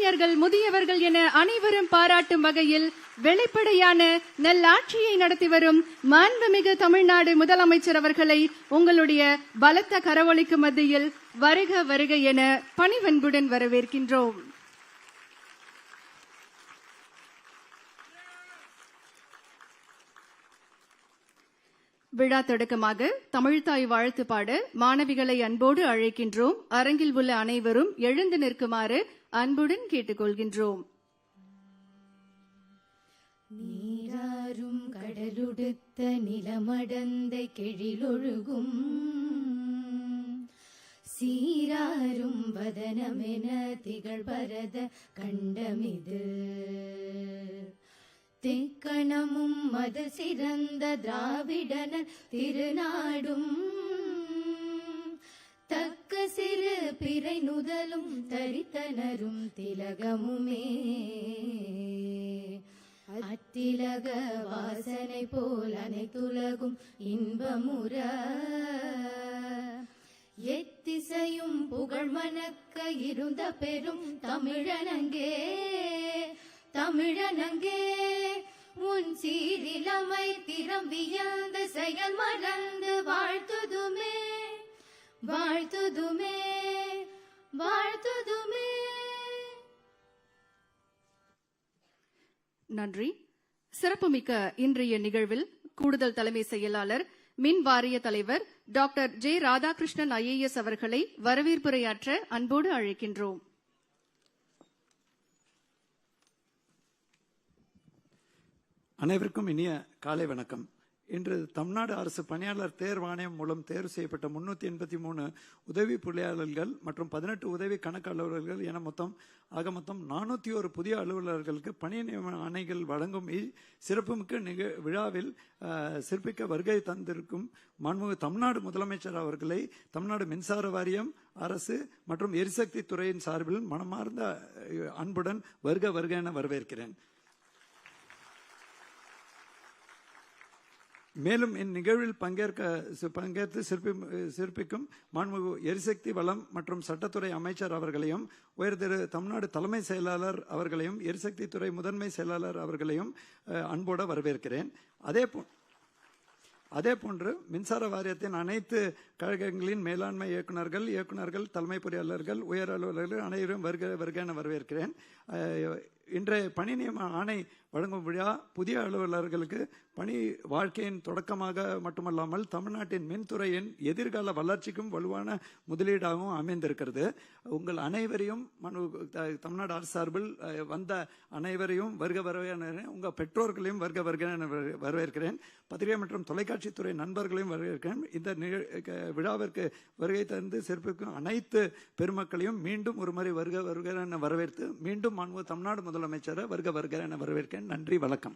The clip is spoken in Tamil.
இளைஞர்கள், முதியவர்கள் என அனைவரும் பாராட்டும் வகையில் வெளிப்படையான நல்லாட்சியை நடத்தி வரும் மாண்புமிகு தமிழ்நாடு முதலமைச்சர் அவர்களை உங்களுடைய பலத்த கரவொலிக்கு மத்தியில் வருக வருக என பணிவன்புடன் வரவேற்கின்றோம். விழா தொடக்கமாக தமிழ்த்தாய் வாழ்த்து பாட மாணவிகளை அன்போடு அழைக்கின்றோம். அரங்கில் உள்ள அனைவரும் எழுந்து நிற்குமாறு அன்புடன் கேட்டுக்கொள்கின்றோம். நீராறும் கடலுடுத்த நிலமடந்தை கெழிலொழுகும் சீராரும் வதனமென திகழ் பரத கண்டமிது தெக்கணமும் மது சிறந்த திராவிடனர் திருநாடும் தக்க சிறு பிறை நுதலும் தரித்தனரும் திலகமுமே அத்திலக வாசனை போல் அனைத்துலகும் இன்பமுற எத்திசையும் புகழ் மணக்க இருந்த பெரும் தமிழனங்கே தமிழனங்கே உன் சீரிலமை திறம் வியந்த செயல் மறந்து வாழ்த்துதுமே வாழ்த்துதுமே வாழ்த்துதுமே. நன்றி. சிறப்புமிக்க இன்றைய நிகழ்வில் கூடுதல் தலைமை செயலாளர் மின் வாரிய தலைவர் டாக்டர் ஜே ராதாகிருஷ்ணன் IAS அவர்களை வரவேற்புரையாற்ற அன்போடு அழைக்கின்றோம். அனைவருக்கும் இனிய காலை வணக்கம். இன்று தமிழ்நாடு அரசு பணியாளர் தேர்வாணையம் மூலம் தேர்வு செய்யப்பட்ட 383 உதவி பொறியாளர்கள் மற்றும் 18 உதவி கணக்கு அலுவலர்கள் என மொத்தம் 401 புதிய அலுவலர்களுக்கு பணி நியமன ஆணைகள் வழங்கும் சிறப்புமிக்க விழாவில் சிறப்பிக்க வருகை தந்திருக்கும் மாண்புமிகு தமிழ்நாடு முதலமைச்சர் அவர்களை தமிழ்நாடு மின்சார வாரியம் அரசு மற்றும் எரிசக்தி துறையின் சார்பில் மனமார்ந்த அன்புடன் வருக வருக என வரவேற்கிறேன். மேலும் இந்நிகழ்வில் பங்கேற்று சிறப்பிக்கும் மாண்புமிகு எரிசக்தி வளம் மற்றும் சட்டத்துறை அமைச்சர் அவர்களையும், உயர் திரு தமிழ்நாடு தலைமை செயலாளர் அவர்களையும், எரிசக்தி துறை முதன்மை செயலாளர் அவர்களையும் அன்போடு வரவேற்கிறேன். அதேபோன்று மின்சார வாரியத்தின் அனைத்து கழகங்களின் மேலாண்மை இயக்குநர்கள், தலைமை பொறியாளர்கள், உயர் அலுவலர்கள் அனைவரும் வருக என வரவேற்கிறேன். இன்றைய பணி நியமன ஆணை வழங்கும் விழா புதிய அலுவலர்களுக்கு பணி வாழ்க்கையின் தொடக்கமாக மட்டுமல்லாமல் தமிழ்நாட்டின் மின்துறையின் எதிர்கால வளர்ச்சிக்கும் வலுவான முதலீடாகவும் அமைந்திருக்கிறது. உங்கள் அனைவரையும் தமிழ்நாடு அரசு சார்பில் வந்த அனைவரையும் வருக வரவேற்கிறேன். உங்கள் பெற்றோர்களையும் வருக வருக வரவேற்கிறேன். பத்திரிகை மற்றும் தொலைக்காட்சித்துறை நண்பர்களையும் வரவேற்கிறேன். இந்த விழாவிற்கு வருகை தந்து சிறப்பிக்கும் அனைத்து பெருமக்களையும் மீண்டும் ஒருமுறை வருக வருக என வரவேற்று மீண்டும் தமிழ்நாடு முதலமைச்சரை வருக வருக என வரவேற்கிறேன். நன்றி, வணக்கம்.